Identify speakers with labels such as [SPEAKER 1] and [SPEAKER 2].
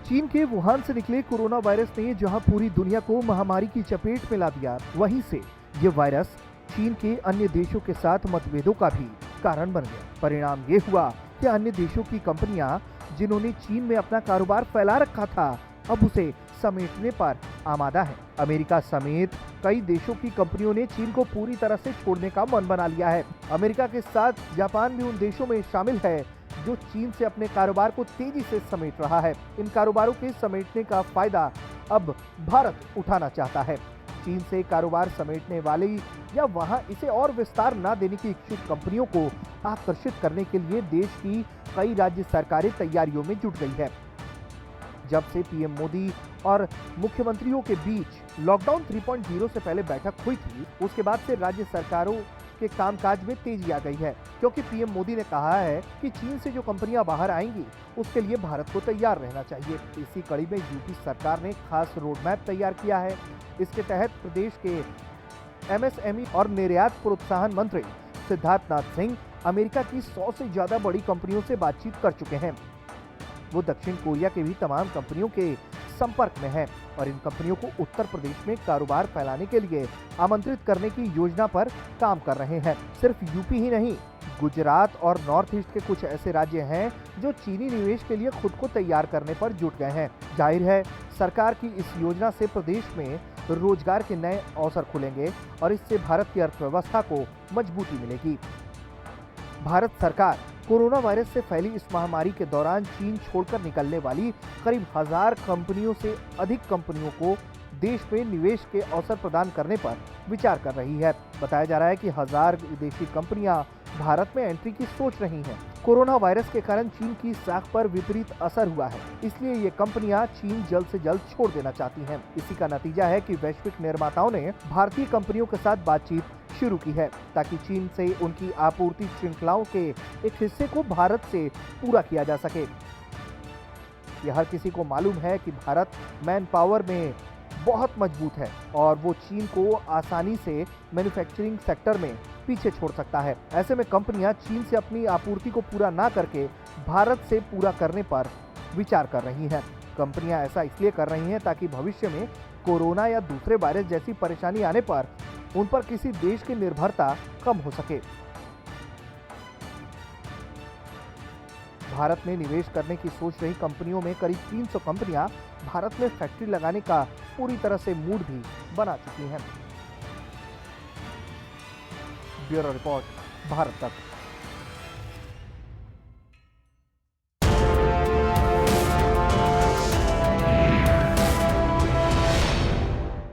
[SPEAKER 1] चीन के वुहान से निकले कोरोना वायरस ने जहां पूरी दुनिया को महामारी की चपेट में ला दिया, वहीं से ये वायरस चीन के अन्य देशों के साथ मतभेदों का भी कारण बन गया। परिणाम ये हुआ कि अन्य देशों की कंपनियां जिन्होंने चीन में अपना कारोबार फैला रखा था, अब उसे समेटने पर आमादा है। अमेरिका समेत कई देशों की कंपनियों ने चीन को पूरी तरह से छोड़ने का मन बना लिया है। अमेरिका के साथ जापान भी उन देशों में शामिल है जो चीन से अपने कारोबार को तेजी से समेट रहा है। इन कारोबारों के समेटने का फायदा अब भारत उठाना चाहता है। चीन से कारोबार समेटने वाली या वहां इसे और विस्तार न देने की इच्छुक कंपनियों को आकर्षित करने के लिए देश की कई राज्य सरकारें तैयारियों में जुट गई है। जब से पीएम मोदी और मुख्यमंत्रियों के बीच लॉकडाउन 3.0 से पहले बैठक हुई थी, उसके बाद से राज्य सरकारों के कामकाज में तेजी आ गई है, क्योंकि पीएम मोदी ने कहा है कि चीन से जो कंपनियां बाहर आएंगी उसके लिए भारत को तैयार रहना चाहिए। इसी कड़ी में यूपी सरकार ने खास रोड मैप तैयार किया है। इसके तहत प्रदेश के एमएसएमई और निर्यात प्रोत्साहन मंत्री सिद्धार्थनाथ सिंह अमेरिका की 100 से ज्यादा बड़ी कंपनियों से बातचीत कर चुके हैं। वो दक्षिण कोरिया के भी तमाम कंपनियों के संपर्क में है और इन कंपनियों को उत्तर प्रदेश में कारोबार फैलाने के लिए आमंत्रित करने की योजना पर काम कर रहे हैं। सिर्फ यूपी ही नहीं, गुजरात और नॉर्थ ईस्ट के कुछ ऐसे राज्य हैं जो चीनी निवेश के लिए खुद को तैयार करने पर जुट गए हैं। जाहिर है, सरकार की इस योजना से प्रदेश में रोजगार के नए अवसर खुलेंगे और इससे भारत की अर्थव्यवस्था को मजबूती मिलेगी। भारत सरकार कोरोना वायरस से फैली इस महामारी के दौरान चीन छोड़कर निकलने वाली करीब 1000 कंपनियों से अधिक कंपनियों को देश में निवेश के अवसर प्रदान करने पर विचार कर रही है। बताया जा रहा है कि 1000 विदेशी कंपनियां भारत में एंट्री की सोच रही हैं। कोरोना वायरस के कारण चीन की साख पर विपरीत असर हुआ है, इसलिए ये कंपनियां चीन जल्द से जल्द छोड़ देना चाहती हैं। इसी का नतीजा है कि वैश्विक निर्माताओं ने भारतीय कंपनियों के साथ बातचीत शुरू की है, ताकि चीन से उनकी आपूर्ति श्रृंखलाओं के एक हिस्से को भारत से पूरा किया जा सके। यह हर किसी को मालूम है कि भारत मैन पावर में बहुत मजबूत है और वो चीन को आसानी से मैन्युफैक्चरिंग सेक्टर में पीछे छोड़ सकता है। ऐसे में कंपनियां चीन से अपनी आपूर्ति को पूरा ना करके भारत से पूरा करने पर विचार कर रही हैं। कंपनियां ऐसा इसलिए कर रही हैं ताकि भविष्य में कोरोना या दूसरे वायरस जैसी परेशानी आने पर उन पर किसी देश की निर्भरता कम हो सके। भारत में निवेश करने की सोच रही कंपनियों में करीब 300 कंपनियां भारत में फैक्ट्री लगाने का पूरी तरह से मूड भी बना चुकी हैं। ब्यूरो रिपोर्ट, भारत तक।